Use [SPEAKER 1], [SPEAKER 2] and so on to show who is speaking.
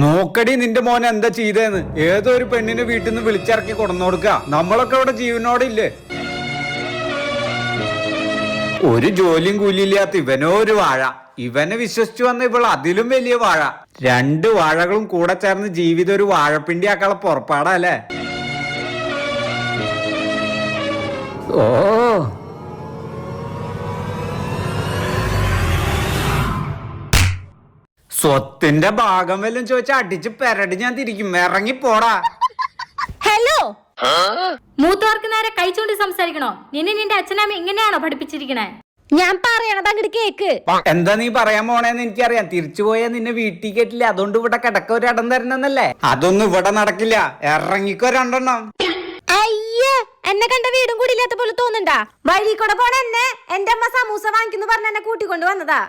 [SPEAKER 1] നോക്കടി നിന്റെ മോൻ എന്താ ചെയ്തേന്ന്. ഏതോ ഒരു പെണ്ണിനെ വീട്ടിൽ നിന്ന് വിളിച്ചിറക്കി കൊണ്ടു കൊടുക്ക. നമ്മളൊക്കെ ഇവിടെ ജീവനോടില്ലേ. ഒരു ജോലിയും കൂലിയില്ലാത്ത ഇവനോ ഒരു വാഴ. ഇവനെ വിശ്വസിച്ചു വന്ന ഇവൾ അതിലും വലിയ വാഴ. രണ്ട് വാഴകളും കൂടെ ചേർന്ന് ജീവിതം ഒരു വാഴപ്പിണ്ടി ആക്കാനുള്ള പുറപ്പാടാ അല്ലേ. ഓ സ്വത്തിന്റെ ഭാഗം വല്ലതും ചോദിച്ചാ അടിച്ച് പെരടി ഞാൻ തിരിക്കും. ഇറങ്ങി പോടാ.
[SPEAKER 2] ഹലോ, മൂത്തവർക്ക് നേരെ കഴിച്ചുകൊണ്ട് സംസാരിക്കണോ? നിന്റെ അച്ഛനമ്മ ഇങ്ങനെയാണോ പഠിപ്പിച്ചിരിക്കണേ? ഞാൻ പറയണത് അങ്ങോട്ട് കേക്ക്.
[SPEAKER 1] എന്താ നീ പറയാൻ പോണേന്ന് എനിക്കറിയാം. തിരിച്ചു പോയാ നിന്നെ വീട്ടിൽ കേട്ടില്ല. അതുകൊണ്ട് ഇവിടെ കിടക്ക ഒരു ഇടം തരണമെന്നല്ലേ. അതൊന്നും ഇവിടെ നടക്കില്ല. ഇറങ്ങിക്കോ രണ്ടെണ്ണം.
[SPEAKER 2] അയ്യേ, എന്നെ കണ്ട വീടും കൂടി ഇല്ലാത്ത പോലെ തോന്നുന്നുണ്ടാ? വഴി കൂടെ പോണ എന്നെ എന്റെ അമ്മ സമൂസ വാങ്ങിക്കുന്നു പറഞ്ഞ എന്നെ കൂട്ടിക്കൊണ്ട് വന്നതാ.